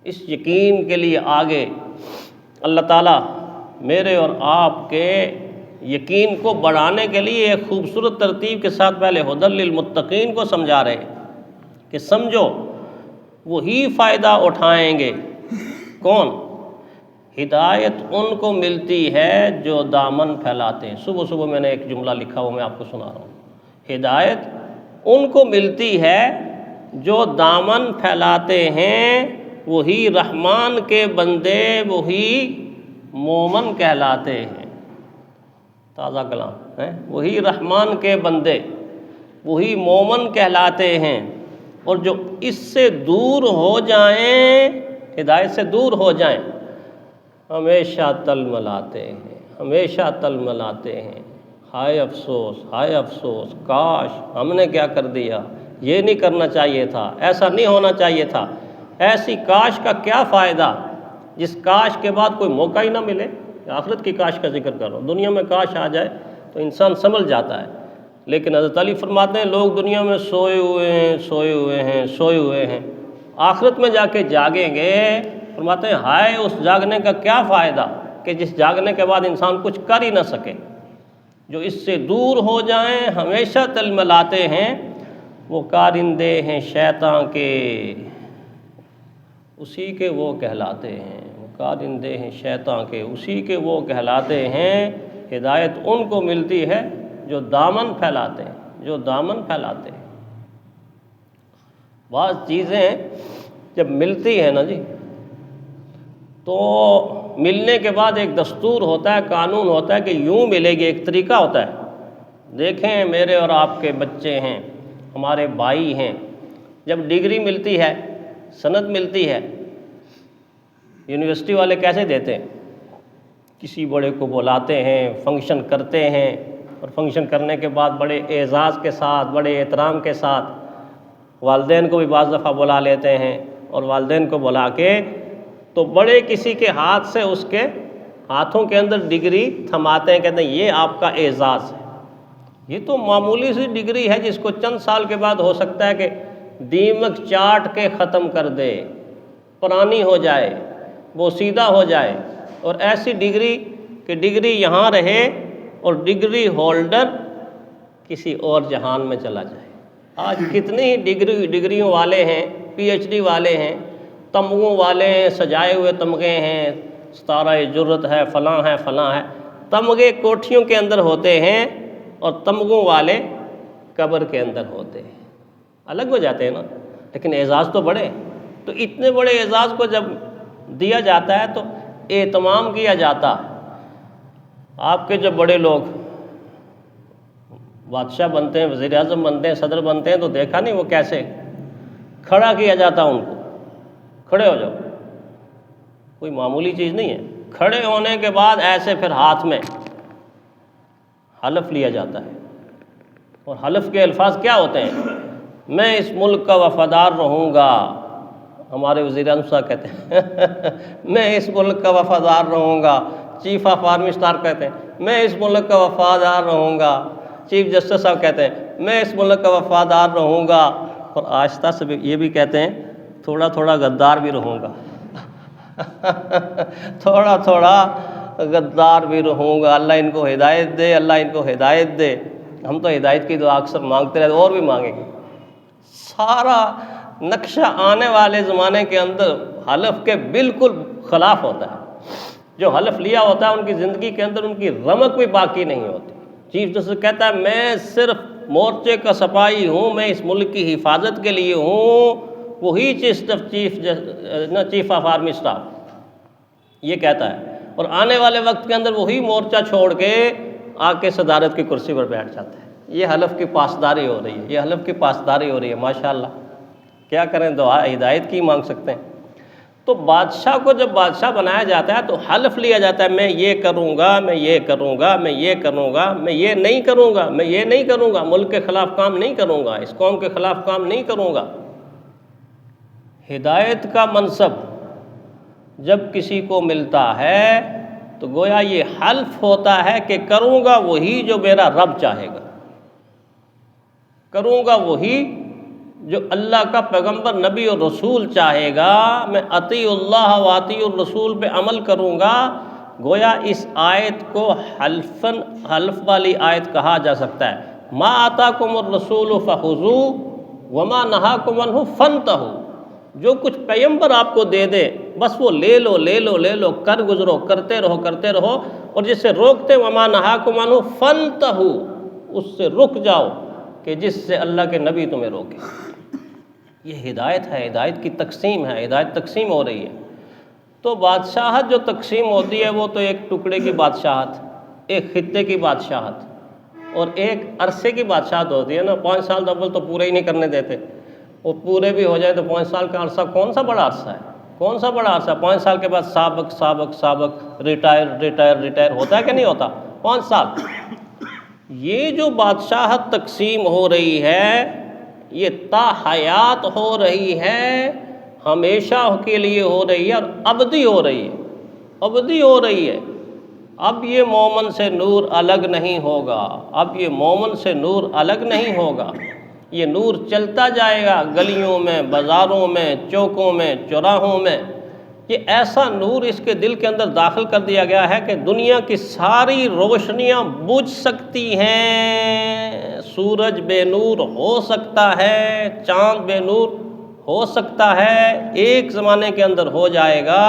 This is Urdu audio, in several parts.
اس یقین کے لیے آگے اللہ تعالیٰ میرے اور آپ کے یقین کو بڑھانے کے لیے ایک خوبصورت ترتیب کے ساتھ پہلے ھدی للمتقین کو سمجھا رہے ہیں کہ سمجھو وہی فائدہ اٹھائیں گے۔ کون؟ ہدایت ان کو ملتی ہے جو دامن پھیلاتے ہیں۔ صبح صبح میں نے ایک جملہ لکھا وہ میں آپ کو سنا رہا ہوں۔ ہدایت ان کو ملتی ہے جو دامن پھیلاتے ہیں، وہی رحمان کے بندے، وہی مومن کہلاتے ہیں۔ تازہ کلام ہے، وہی رحمان کے بندے، وہی مومن کہلاتے ہیں، اور جو اس سے دور ہو جائیں، ہدایت سے دور ہو جائیں، ہمیشہ تلملاتے ہیں، ہمیشہ تلملاتے ہیں۔ ہائے افسوس، ہائے افسوس، کاش ہم نے کیا کر دیا، یہ نہیں کرنا چاہیے تھا، ایسا نہیں ہونا چاہیے تھا۔ ایسی کاش کا کیا فائدہ جس کاش کے بعد کوئی موقع ہی نہ ملے۔ آخرت کی کاش کا ذکر کر رہا ہوں، دنیا میں کاش آ جائے تو انسان سنبھل جاتا ہے، لیکن حضرت علی فرماتے ہیں لوگ دنیا میں سوئے ہوئے ہیں، سوئے ہوئے ہیں، سوئے ہوئے ہیں، آخرت میں جا کے جاگیں گے۔ فرماتے ہیں ہائے اس جاگنے کا کیا فائدہ کہ جس جاگنے کے بعد انسان کچھ کر ہی نہ سکے۔ جو اس سے دور ہو جائیں ہمیشہ تلملاتے ہیں، وہ کارندے ہیں شیطان کے، اسی کے وہ کہلاتے ہیں۔ وہ کارندے ہیں شیطان کے، اسی کے وہ کہلاتے ہیں۔ ہدایت ان کو ملتی ہے جو دامن پھیلاتے ہیں، جو دامن پھیلاتے ہیں۔ بعض چیزیں جب ملتی ہیں نا جی، تو ملنے کے بعد ایک دستور ہوتا ہے، قانون ہوتا ہے کہ یوں ملے گی، ایک طریقہ ہوتا ہے۔ دیکھیں میرے اور آپ کے بچے ہیں، ہمارے بھائی ہیں، جب ڈگری ملتی ہے، سند ملتی ہے، یونیورسٹی والے کیسے دیتے ہیں؟ کسی بڑے کو بلاتے ہیں، فنکشن کرتے ہیں، اور فنکشن کرنے کے بعد بڑے اعزاز کے ساتھ، بڑے احترام کے ساتھ والدین کو بھی بعض دفعہ بلا لیتے ہیں، اور والدین کو بلا کے تو بڑے کسی کے ہاتھ سے اس کے ہاتھوں کے اندر ڈگری تھماتے ہیں، کہتے ہیں یہ آپ کا اعزاز ہے۔ یہ تو معمولی سی ڈگری ہے جس کو چند سال کے بعد ہو سکتا ہے کہ دیمک چاٹ کے ختم کر دے، پرانی ہو جائے، بوسیدہ ہو جائے، اور ایسی ڈگری کہ ڈگری یہاں رہے اور ڈگری ہولڈر کسی اور جہان میں چلا جائے۔ آج کتنے ہی ڈگریوں والے ہیں، پی ایچ ڈی والے ہیں، تمغوں والے ہیں، سجائے ہوئے تمغے ہیں، ستارہ جرت ہے، فلاں ہے، فلاں ہے۔ تمغے کوٹھیوں کے اندر ہوتے ہیں اور تمغوں والے قبر کے اندر ہوتے ہیں، الگ ہو جاتے ہیں نا، لیکن اعزاز تو بڑے۔ تو اتنے بڑے اعزاز کو جب دیا جاتا ہے تو اہتمام کیا جاتا۔ آپ کے جو بڑے لوگ بادشاہ بنتے ہیں، وزیر اعظم بنتے ہیں، صدر بنتے ہیں، تو دیکھا نہیں وہ کیسے کھڑا کیا جاتا ان کو، کھڑے ہو جاؤ، کوئی معمولی چیز نہیں ہے۔ کھڑے ہونے کے بعد ایسے پھر ہاتھ میں حلف لیا جاتا ہے، اور حلف کے الفاظ کیا ہوتے ہیں؟ میں اس ملک کا وفادار رہوں گا، ہمارے وزیر اعظم صاحب کہتے ہیں میں اس ملک کا وفادار رہوں گا، چیف آف آرمی اسٹاف کہتے ہیں میں اس ملک کا وفادار رہوں گا، چیف جسٹس صاحب کہتے ہیں میں اس ملک کا وفادار رہوں گا، اور آہستہ سے یہ بھی کہتے ہیں تھوڑا تھوڑا غدار بھی رہوں گا تھوڑا تھوڑا غدار بھی رہوں گا۔ اللہ ان کو ہدایت دے، اللہ ان کو ہدایت دے۔ ہم تو ہدایت کی دعا اکثر مانگتے رہتے، اور بھی مانگیں گے۔ سارا نقشہ آنے والے زمانے کے اندر حلف کے بالکل خلاف ہوتا ہے۔ جو حلف لیا ہوتا ہے ان کی زندگی کے اندر ان کی رمق بھی باقی نہیں ہوتی۔ چیف جسٹس کہتا ہے میں صرف مورچے کا سپاہی ہوں، میں اس ملک کی حفاظت کے لیے ہوں، وہی چیف آف آرمی اسٹاف یہ کہتا ہے، اور آنے والے وقت کے اندر وہی مورچہ چھوڑ کے آ کے صدارت کی کرسی پر بیٹھ جاتا ہے۔ یہ حلف کی پاسداری ہو رہی ہے، یہ حلف کی پاسداری ہو رہی ہے۔ ماشاءاللہ کیا کریں، دعا ہدایت کی مانگ سکتے ہیں۔ تو بادشاہ کو جب بادشاہ بنایا جاتا ہے تو حلف لیا جاتا ہے میں یہ کروں گا، میں یہ کروں گا، میں یہ کروں گا، میں یہ نہیں کروں گا، میں یہ نہیں کروں گا، ملک کے خلاف کام نہیں کروں گا، اس قوم کے خلاف کام نہیں کروں گا۔ ہدایت کا منصب جب کسی کو ملتا ہے تو گویا یہ حلف ہوتا ہے کہ کروں گا وہی جو میرا رب چاہے گا، کروں گا وہی جو اللہ کا پیغمبر نبی اور رسول چاہے گا میں اطیع اللہ و اطیع الرسول پہ عمل کروں گا، گویا اس آیت کو حلف والی آیت کہا جا سکتا ہے۔ ما آتاکم الرسول فخذوہ وما نہاکم عنہ فانتہوا، جو کچھ پیغمبر آپ کو دے دے بس وہ لے لو لے لو لے لو، کر گزرو، کرتے رہو، اور جس سے روکتے وما نہاکم عنہ فانتہوا، اس سے رک جاؤ کہ جس سے اللہ کے نبی تمہیں روکے۔ یہ ہدایت ہے، ہدایت کی تقسیم ہے، ہدایت تقسیم ہو رہی ہے۔ تو بادشاہت جو تقسیم ہوتی ہے وہ تو ایک ٹکڑے کی بادشاہت، ایک خطے کی بادشاہت اور ایک عرصے کی بادشاہت ہوتی ہے نا۔ 5 سال تو اول تو پورے ہی نہیں کرنے دیتے، وہ پورے بھی ہو جائیں تو 5 سال کا عرصہ کون سا بڑا عرصہ ہے، کون سا بڑا عرصہ ہے؟ 5 سال کے بعد سابق ریٹائر ہوتا ہے کہ نہیں ہوتا؟ 5 سال۔ یہ جو بادشاہت تقسیم ہو رہی ہے یہ تا حیات ہو رہی ہے، ہمیشہ کے لیے ہو رہی ہے اور ابدی ہو رہی ہے، ابدی ہو رہی ہے۔ اب یہ مومن سے نور الگ نہیں ہوگا، اب یہ مومن سے نور الگ نہیں ہوگا، یہ نور چلتا جائے گا گلیوں میں، بازاروں میں، چوکوں میں، چوراہوں میں۔ یہ ایسا نور اس کے دل کے اندر داخل کر دیا گیا ہے کہ دنیا کی ساری روشنیاں بجھ سکتی ہیں، سورج بے نور ہو سکتا ہے، چاند بے نور ہو سکتا ہے، ایک زمانے کے اندر ہو جائے گا،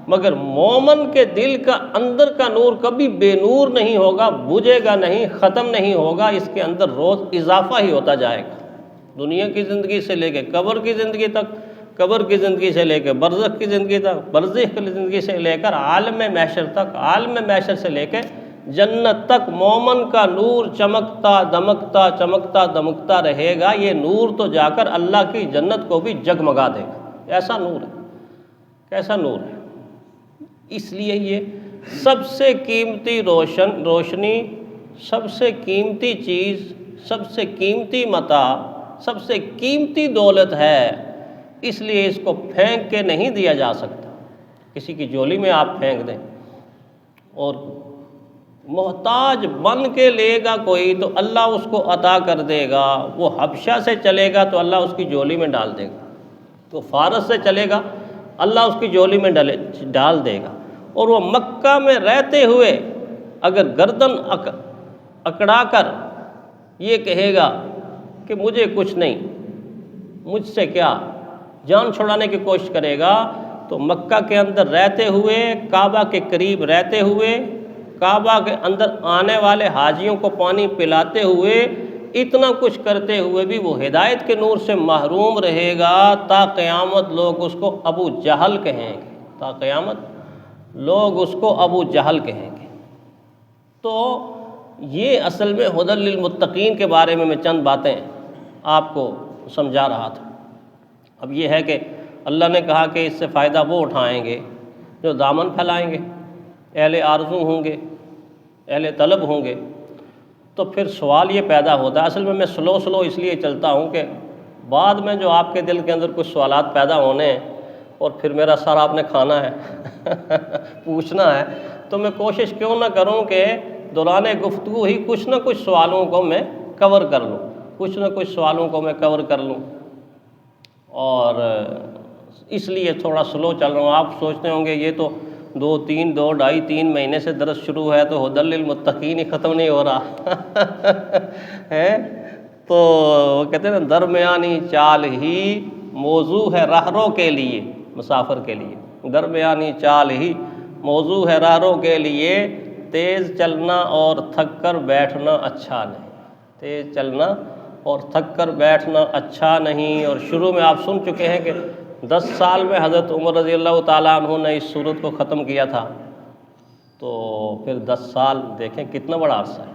مگر مومن کے دل کا اندر کا نور کبھی بے نور نہیں ہوگا، بجھے گا نہیں، ختم نہیں ہوگا، اس کے اندر روز اضافہ ہی ہوتا جائے گا۔ دنیا کی زندگی سے لے کے قبر کی زندگی تک، قبر کی زندگی سے لے کے برزخ کی زندگی تک، برزخ کی زندگی سے لے کر عالم محشر تک، عالم محشر سے لے کے جنت تک مومن کا نور چمکتا دمکتا رہے گا۔ یہ نور تو جا کر اللہ کی جنت کو بھی جگمگا دے گا، ایسا نور ہے، کیسا نور ہے۔ اس لیے یہ سب سے قیمتی روشنی، سب سے قیمتی چیز، سب سے قیمتی متاع، سب سے قیمتی دولت ہے، اس لیے اس کو پھینک کے نہیں دیا جا سکتا۔ کسی کی جولی میں آپ پھینک دیں اور محتاج بن کے لے گا کوئی تو اللہ اس کو عطا کر دے گا، وہ حبشہ سے چلے گا تو اللہ اس کی جولی میں ڈال دے گا، تو فارس سے چلے گا اللہ اس کی جولی میں ڈال دے گا، اور وہ مکہ میں رہتے ہوئے اگر گردن اکڑا کر یہ کہے گا کہ مجھے کچھ نہیں، مجھ سے کیا، جان چھڑانے کی کوشش کرے گا، تو مکہ کے اندر رہتے ہوئے، کعبہ کے قریب رہتے ہوئے، کعبہ کے اندر آنے والے حاجیوں کو پانی پلاتے ہوئے، اتنا کچھ کرتے ہوئے بھی وہ ہدایت کے نور سے محروم رہے گا، تا قیامت لوگ اس کو ابو جہل کہیں گے، تا قیامت لوگ اس کو ابو جہل کہیں گے۔ تو یہ اصل میں ہدی للمتقین کے بارے میں چند باتیں آپ کو سمجھا رہا تھا۔ اب یہ ہے کہ اللہ نے کہا کہ اس سے فائدہ وہ اٹھائیں گے جو دامن پھیلائیں گے، اہل آرزو ہوں گے، اہل طلب ہوں گے۔ تو پھر سوال یہ پیدا ہوتا ہے، اصل میں سلو اس لیے چلتا ہوں کہ بعد میں جو آپ کے دل کے اندر کچھ سوالات پیدا ہونے ہیں اور پھر میرا سر آپ نے کھانا ہے پوچھنا ہے، تو میں کوشش کیوں نہ کروں کہ دوران گفتگو ہی کچھ نہ کچھ سوالوں کو میں کور کر لوں، کچھ نہ کچھ سوالوں کو میں کور کر لوں، اور اس لیے تھوڑا سلو چل رہا ہوں۔ آپ سوچتے ہوں گے یہ تو 2.5-3 مہینے سے درس شروع ہے تو ہدی للمتقین ہی ختم نہیں ہو رہا ہے، تو وہ کہتے ہیں نا درمیانی چال ہی موضوع ہے رہرو کے لیے، مسافر کے لیے درمیانی چال ہی موضوع ہے رہرو کے لیے، تیز چلنا اور تھک کر بیٹھنا اچھا نہیں، تیز چلنا اور تھک کر بیٹھنا اچھا نہیں۔ اور شروع میں آپ سن چکے ہیں کہ 10 سال میں حضرت عمر رضی اللہ تعالیٰ عنہ نے اس سورت کو ختم کیا تھا، تو پھر 10 سال دیکھیں کتنا بڑا عرصہ ہے۔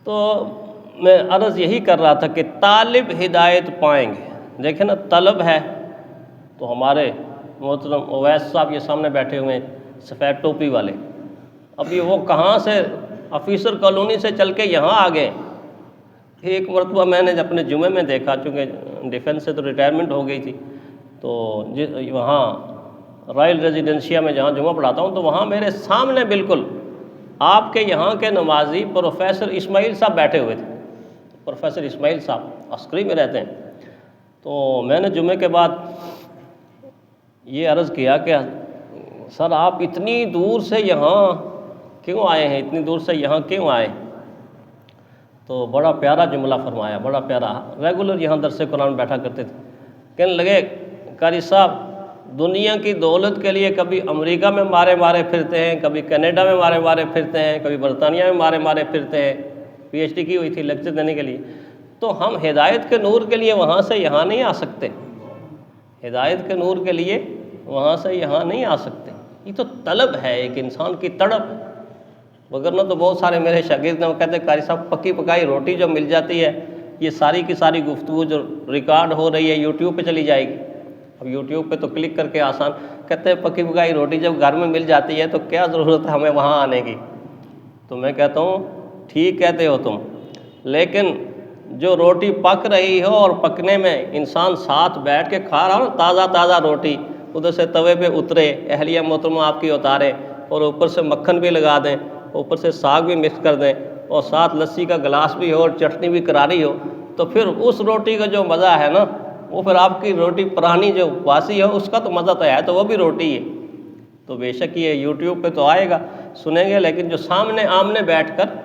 تو میں عرض یہی کر رہا تھا کہ طالب ہدایت پائیں گے، دیکھیں نا طلب ہے تو ہمارے محترم اویس صاحب یہ سامنے بیٹھے ہوئے ہیں سفید ٹوپی والے، اب یہ وہ کہاں سے آفیسر کالونی سے چل کے یہاں آ گئے۔ ایک مرتبہ میں نے اپنے جمعے میں دیکھا، چونکہ ڈیفنس سے تو ریٹائرمنٹ ہو گئی تھی، تو وہاں رائل ریزیڈنشیا میں جہاں جمعہ پڑھاتا ہوں، تو وہاں میرے سامنے بالکل آپ کے یہاں کے نمازی پروفیسر اسماعیل صاحب بیٹھے ہوئے تھے، پروفیسر اسماعیل صاحب عسکری میں رہتے ہیں۔ تو میں نے جمعے کے بعد یہ عرض کیا کہ سر آپ اتنی دور سے یہاں کیوں آئے ہیں، اتنی دور سے یہاں کیوں آئے؟ تو بڑا پیارا جملہ فرمایا، بڑا پیارا، ریگولر یہاں درس قرآن بیٹھا کرتے تھے، کہنے لگے قاری صاحب دنیا کی دولت کے لیے کبھی امریکہ میں مارے مارے پھرتے ہیں، کبھی کینیڈا میں مارے مارے پھرتے ہیں، کبھی برطانیہ میں مارے مارے پھرتے ہیں، پی ایچ ڈی کی ہوئی تھی لیکچر دینے کے لیے، تو ہم ہدایت کے نور کے لیے وہاں سے یہاں نہیں آ سکتے، ہدایت کے نور کے لیے وہاں سے یہاں نہیں آ سکتے۔ یہ تو طلب ہے، ایک انسان کی تڑپ ہے، وگرنہ تو بہت سارے میرے شاگرد ہیں وہ کہتے ہیں قاری صاحب پکی پکائی روٹی جو مل جاتی ہے، یہ ساری کی ساری گفتگو جو ریکارڈ ہو رہی ہے یوٹیوب پہ چلی جائے گی، اب یوٹیوب پہ تو کلک کر کے آسان، کہتے ہیں پکی پکائی روٹی جب گھر میں مل جاتی ہے تو کیا ضرورت ہے ہمیں وہاں آنے کی؟ تو میں کہتا ہوں ٹھیک کہتے ہو تم، لیکن جو روٹی پک رہی ہو اور پکنے میں انسان ساتھ بیٹھ کے کھا رہا ہو، تازہ تازہ روٹی ادھر سے توے پہ اترے، اہلیہ محترمہ آپ کی اتارے اور اوپر سے مکھن بھی لگا دیں، اوپر سے ساگ بھی مکس کر دیں اور ساتھ لسی کا گلاس بھی ہو اور چٹنی بھی کراری ہو، تو پھر اس روٹی کا جو مزہ ہے نا، وہ پھر آپ کی روٹی پرانی جو باسی ہو اس کا تو مزہ تو ہے، تو وہ بھی روٹی ہے۔ تو بے شک یہ یوٹیوب پہ تو آئے گا، سنیں گے، لیکن جو سامنے آمنے بیٹھ کر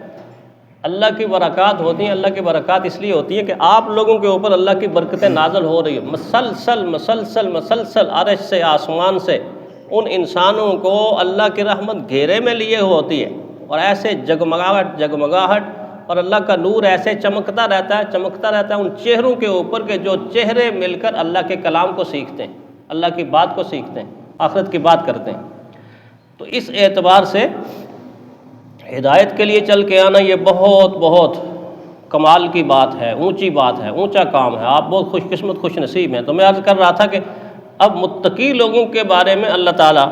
اللہ کی برکات ہوتی ہیں، اللہ کی برکات اس لیے ہوتی ہیں کہ آپ لوگوں کے اوپر اللہ کی برکتیں نازل ہو رہی ہیں، مسلسل مسلسل مسلسل عرش سے آسمان سے ان انسانوں کو اللہ کی رحمت گھیرے میں لیے ہوتی ہے، اور ایسے جگمگاہٹ جگمگاہٹ اور اللہ کا نور ایسے چمکتا رہتا ہے ان چہروں کے اوپر کہ جو چہرے مل کر اللہ کے کلام کو سیکھتے ہیں، اللہ کی بات کو سیکھتے ہیں، آخرت کی بات کرتے ہیں۔ تو اس اعتبار سے ہدایت کے لیے چل کے آنا یہ بہت بہت کمال کی بات ہے، اونچی بات ہے، اونچا کام ہے، آپ بہت خوش قسمت خوش نصیب ہیں۔ تو میں عرض کر رہا تھا کہ اب متقی لوگوں کے بارے میں اللہ تعالیٰ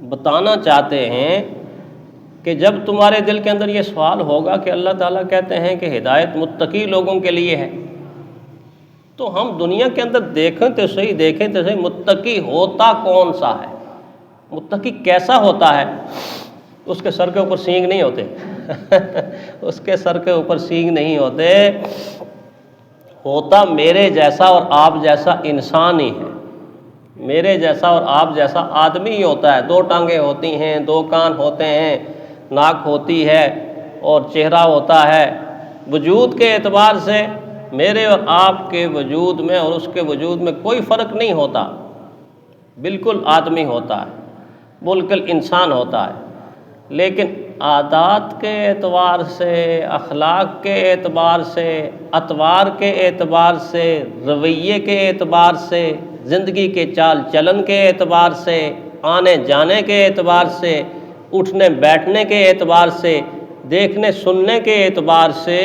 بتانا چاہتے ہیں کہ جب تمہارے دل کے اندر یہ سوال ہوگا کہ اللہ تعالیٰ کہتے ہیں کہ ہدایت متقی لوگوں کے لیے ہے، تو ہم دنیا کے اندر دیکھیں تو صحیح متقی ہوتا کون سا ہے، متقی کیسا ہوتا ہے؟ اس کے سر کے اوپر سینگ نہیں ہوتے اس کے سر کے اوپر سینگ نہیں ہوتے، ہوتا میرے جیسا اور آپ جیسا انسان ہی ہے، میرے جیسا اور آپ جیسا آدمی ہی ہوتا ہے، دو ٹانگیں ہوتی ہیں، دو کان ہوتے ہیں، ناک ہوتی ہے اور چہرہ ہوتا ہے، وجود کے اعتبار سے میرے اور آپ کے وجود میں اور اس کے وجود میں کوئی فرق نہیں ہوتا، بالکل آدمی ہوتا ہے، بالکل انسان ہوتا ہے، لیکن عادات کے اعتبار سے، اخلاق کے اعتبار سے، اطوار کے اعتبار سے، رویے کے اعتبار سے، زندگی کے چال چلن کے اعتبار سے، آنے جانے کے اعتبار سے، اٹھنے بیٹھنے کے اعتبار سے، دیکھنے سننے کے اعتبار سے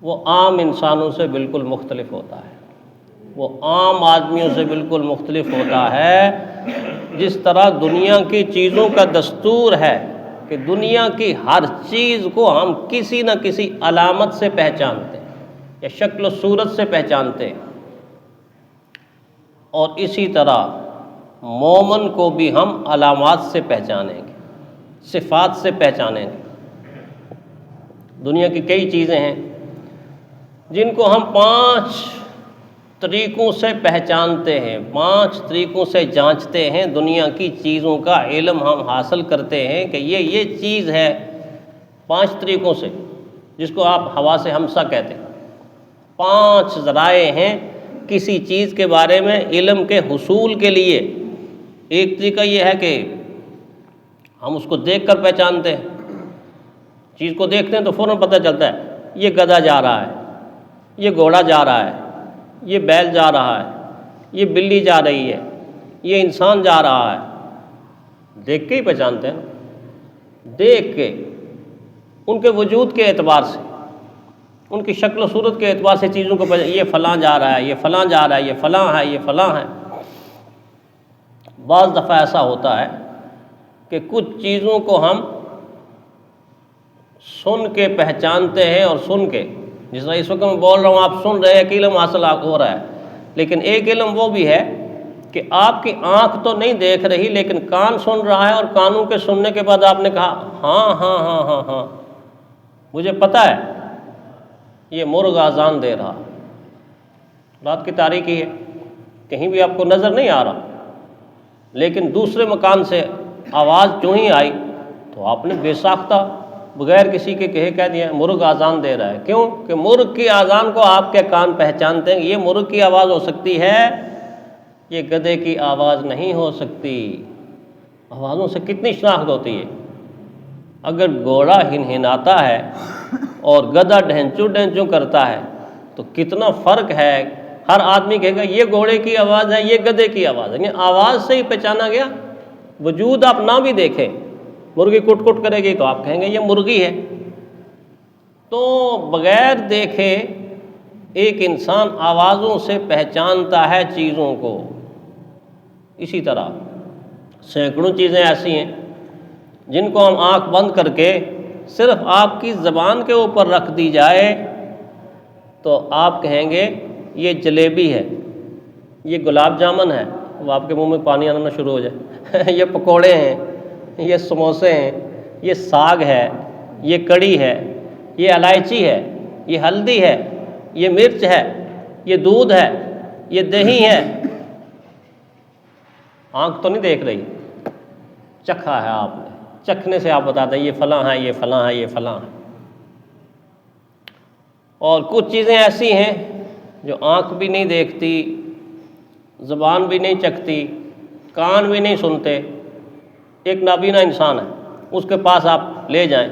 وہ عام انسانوں سے بالکل مختلف ہوتا ہے، وہ عام آدمیوں سے بالکل مختلف ہوتا ہے۔ جس طرح دنیا کی چیزوں کا دستور ہے کہ دنیا کی ہر چیز کو ہم کسی نہ کسی علامت سے پہچانتے ہیں یا شکل و صورت سے پہچانتے ہیں، اور اسی طرح مومن کو بھی ہم علامات سے پہچانیں گے، صفات سے پہچانیں گے۔ دنیا کی کئی چیزیں ہیں جن کو ہم 5 طریقوں سے پہچانتے ہیں، 5 طریقوں سے جانچتے ہیں، دنیا کی چیزوں کا علم ہم حاصل کرتے ہیں کہ یہ چیز ہے، 5 طریقوں سے، جس کو آپ حواس ہمسہ کہتے ہیں۔ 5 ذرائع ہیں کسی چیز کے بارے میں علم کے حصول کے لیے۔ ایک طریقہ یہ ہے کہ ہم اس کو دیکھ کر پہچانتے ہیں، چیز کو دیکھتے ہیں تو فوراً پتہ چلتا ہے یہ گدھا جا رہا ہے، یہ گھوڑا جا رہا ہے، یہ بیل جا رہا ہے، یہ بلی جا رہی ہے، یہ انسان جا رہا ہے، دیکھ کے ہی پہچانتے ہیں، دیکھ کے، ان کے وجود کے اعتبار سے، ان کی شکل و صورت کے اعتبار سے چیزوں کو یہ فلاں جا رہا ہے، یہ فلاں جا رہا ہے، یہ فلاں ہے، یہ فلاں ہے۔ بعض دفعہ ایسا ہوتا ہے کہ کچھ چیزوں کو ہم سن کے پہچانتے ہیں، اور سن کے، جس طرح اس وقت میں بول رہا ہوں آپ سن رہے ہیں، ایک علم حاصل ہو رہا ہے، لیکن ایک علم وہ بھی ہے کہ آپ کی آنکھ تو نہیں دیکھ رہی لیکن کان سن رہا ہے، اور کانوں کے سننے کے بعد آپ نے کہا ہاں ہاں ہاں ہاں ہاں مجھے پتہ ہے، یہ مرغ اذان دے رہا، رات کی تاریکی ہے، کہیں بھی آپ کو نظر نہیں آ رہا، لیکن دوسرے مکان سے آواز جو ہی آئی تو آپ نے بے ساختہ بغیر کسی کے کہہ دیا مرغ اذان دے رہا ہے۔ کیوں کہ مرغ کی اذان کو آپ کے کان پہچانتے ہیں، یہ مرغ کی آواز ہو سکتی ہے، یہ گدھے کی آواز نہیں ہو سکتی۔ آوازوں سے کتنی شناخت ہوتی ہے۔ اگر گھوڑا ہنہناتا ہے اور گدھا ڈھنچو ڈھنچو کرتا ہے تو کتنا فرق ہے۔ ہر آدمی کہے گا یہ گھوڑے کی آواز ہے، یہ گدھے کی آواز ہے، یہ آواز سے ہی پہچانا گیا۔ وجود آپ نہ بھی دیکھیں، مرغی کٹ کٹ کرے گی تو آپ کہیں گے یہ مرغی ہے۔ تو بغیر دیکھے ایک انسان آوازوں سے پہچانتا ہے چیزوں کو۔ اسی طرح سینکڑوں چیزیں ایسی ہیں جن کو ہم آنکھ بند کر کے صرف آپ کی زبان کے اوپر رکھ دی جائے تو آپ کہیں گے یہ جلیبی ہے، یہ گلاب جامن ہے، وہ آپ کے منہ میں پانی آنا شروع ہو جائے یہ پکوڑے ہیں، یہ سموسے ہیں، یہ ساگ ہے، یہ کڑی ہے، یہ الائچی ہے، یہ ہلدی ہے، یہ مرچ ہے، یہ دودھ ہے، یہ دہی ہے۔ آنکھ تو نہیں دیکھ رہی، چکھا ہے آپ نے، چکھنے سے آپ بتاتے ہیں یہ فلاں ہے، یہ فلاں ہے، یہ فلاں ہے۔ اور کچھ چیزیں ایسی ہیں جو آنکھ بھی نہیں دیکھتی، زبان بھی نہیں چکھتی، کان بھی نہیں سنتے۔ ایک نابینا انسان ہے، اس کے پاس آپ لے جائیں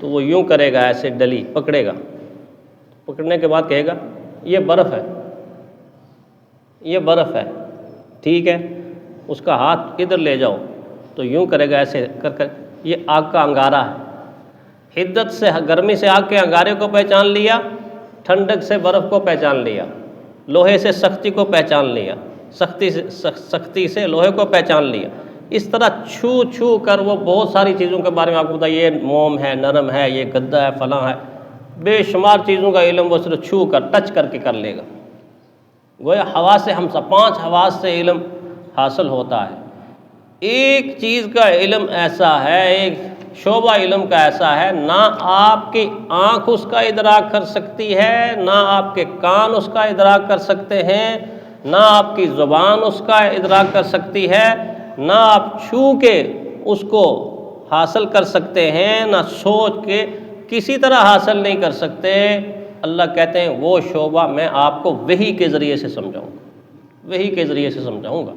تو وہ یوں کرے گا، ایسے ڈلی پکڑے گا، پکڑنے کے بعد کہے گا یہ برف ہے، یہ برف ہے، ٹھیک ہے۔ اس کا ہاتھ ادھر لے جاؤ تو یوں کرے گا، ایسے کر کر یہ آگ کا انگارہ ہے۔ حدت سے، گرمی سے آگ کے انگارے کو پہچان لیا، ٹھنڈک سے برف کو پہچان لیا، لوہے سے سختی کو پہچان لیا، سختی سے لوہے کو پہچان لیا۔ اس طرح چھو چھو کر وہ بہت ساری چیزوں کے بارے میں آپ کو بتایا، یہ موم ہے، نرم ہے، یہ گدا ہے، فلاں ہے، بے شمار چیزوں کا علم وہ صرف چھو کر، ٹچ کر کے کر لے گا۔ گویا حواس سے ہم سب 5 حواس سے علم حاصل ہوتا ہے۔ ایک چیز کا علم ایسا ہے، ایک شعبہ علم کا ایسا ہے، نہ آپ کی آنکھ اس کا ادراک کر سکتی ہے، نہ آپ کے کان اس کا ادراک کر سکتے ہیں، نہ آپ کی زبان اس کا ادراک کر سکتی ہے، نہ آپ چھو کے اس کو حاصل کر سکتے ہیں، نہ سوچ کے کسی طرح حاصل نہیں کر سکتے۔ اللہ کہتے ہیں وہ شعبہ میں آپ کو وحی کے ذریعے سے سمجھاؤں گا، وحی کے ذریعے سے سمجھاؤں گا،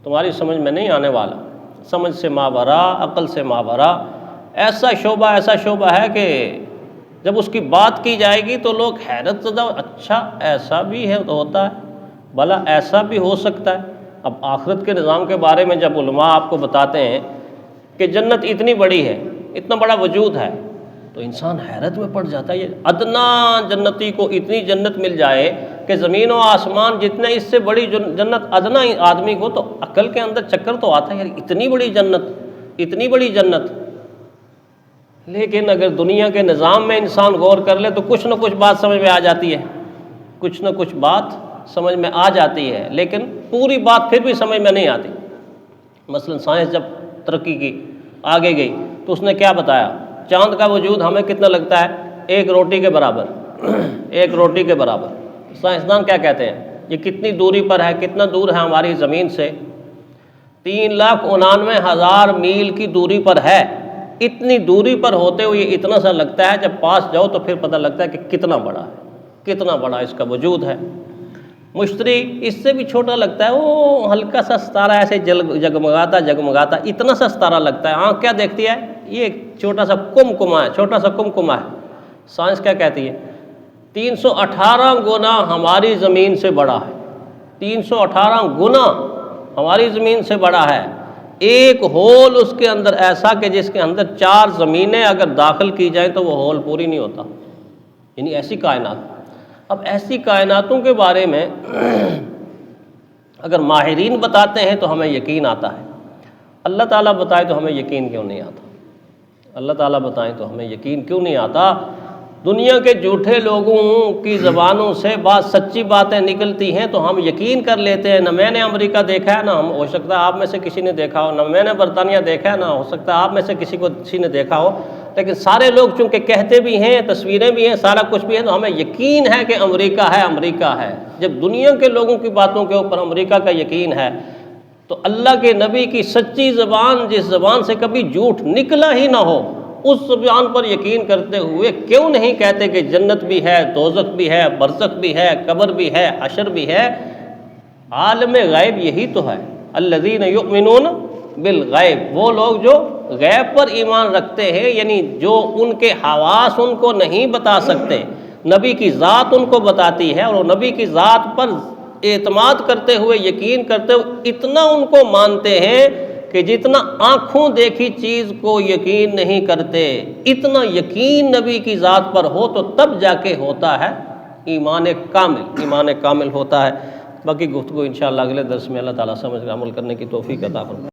تمہاری سمجھ میں نہیں آنے والا۔ سمجھ سے ماورا، عقل سے ماورا، ایسا شعبہ ہے کہ جب اس کی بات کی جائے گی تو لوگ حیرت زدہ، اچھا ایسا بھی ہے تو ہوتا ہے، بھلا ایسا بھی ہو سکتا ہے۔ اب آخرت کے نظام کے بارے میں جب علماء آپ کو بتاتے ہیں کہ جنت اتنی بڑی ہے، اتنا بڑا وجود ہے، تو انسان حیرت میں پڑ جاتا ہے۔ یہ ادنا جنتی کو اتنی جنت مل جائے کہ زمین و آسمان جتنے اس سے بڑی جنت ادنا آدمی کو، تو عقل کے اندر چکر تو آتا ہے یار اتنی بڑی جنت، اتنی بڑی جنت۔ لیکن اگر دنیا کے نظام میں انسان غور کر لے تو کچھ نہ کچھ بات سمجھ میں آ جاتی ہے، کچھ نہ کچھ بات سمجھ میں آ جاتی ہے، لیکن پوری بات پھر بھی سمجھ میں نہیں آتی۔ مثلا سائنس جب ترقی کی، آگے گئی، تو اس نے کیا بتایا؟ چاند کا وجود ہمیں کتنا لگتا ہے؟ 1 روٹی کے برابر 1 روٹی کے برابر۔ سائنسدان کیا کہتے ہیں؟ یہ کتنی دوری پر ہے، کتنا دور ہے ہماری زمین سے؟ 3,99,000 میل کی دوری پر ہے۔ اتنی دوری پر ہوتے ہوئے یہ اتنا سا لگتا ہے، جب پاس جاؤ تو پھر پتہ لگتا ہے کہ کتنا بڑا ہے، کتنا بڑا اس کا وجود ہے۔ مشتری اس سے بھی چھوٹا لگتا ہے، وہ ہلکا سا ستارہ ایسے جگمگاتا جگمگاتا اتنا سا ستارہ لگتا ہے۔ آنکھ کیا دیکھتی ہے؟ یہ چھوٹا سا کمکما ہے، چھوٹا سا کمکما ہے۔ سائنس کیا کہتی ہے؟ 318 گنا ہماری زمین سے بڑا ہے، 318 گنا ہماری زمین سے بڑا ہے۔ ایک ہول اس کے اندر ایسا کہ جس کے اندر 4 زمینیں اگر داخل کی جائیں تو وہ ہول پوری نہیں ہوتا، یعنی ایسی کائنات۔ اب ایسی کائناتوں کے بارے میں اگر ماہرین بتاتے ہیں تو ہمیں یقین آتا ہے، اللہ تعالیٰ بتائے تو ہمیں یقین کیوں نہیں آتا؟ اللہ تعالیٰ بتائیں تو ہمیں یقین کیوں نہیں آتا؟ دنیا کے جھوٹے لوگوں کی زبانوں سے بعض سچی باتیں نکلتی ہیں تو ہم یقین کر لیتے ہیں۔ نہ میں نے امریکہ دیکھا ہے، نہ ہو سکتا ہے آپ میں سے کسی نے دیکھا ہو، نہ میں نے برطانیہ دیکھا ہے، نہ ہو سکتا ہے آپ میں سے کسی نے دیکھا ہو، لیکن سارے لوگ چونکہ کہتے بھی ہیں، تصویریں بھی ہیں، سارا کچھ بھی ہے، تو ہمیں یقین ہے کہ امریکہ ہے، امریکہ ہے۔ جب دنیا کے لوگوں کی باتوں کے اوپر امریکہ کا یقین ہے تو اللہ کے نبی کی سچی زبان، جس زبان سے کبھی جھوٹ نکلا ہی نہ ہو، اس زبان پر یقین کرتے ہوئے کیوں نہیں کہتے کہ جنت بھی ہے، دوزخ بھی ہے، برزخ بھی ہے، قبر بھی ہے، حشر بھی ہے؟ عالم غیب یہی تو ہے، الذین یؤمنون بالغیب، وہ لوگ جو غیب پر ایمان رکھتے ہیں، یعنی جو ان کے حواس ان کو نہیں بتا سکتے، نبی کی ذات ان کو بتاتی ہے، اور وہ نبی کی ذات پر اعتماد کرتے ہوئے، یقین کرتے ہوئے اتنا ان کو مانتے ہیں کہ جتنا آنکھوں دیکھی چیز کو یقین نہیں کرتے، اتنا یقین نبی کی ذات پر ہو تو تب جا کے ہوتا ہے ایمان کامل، ایمان کامل ہوتا ہے۔ باقی گفتگو انشاءاللہ اگلے درس میں اللہ تعالیٰ سمجھ کر عمل کرنے کی توفیق عطا فرمائے۔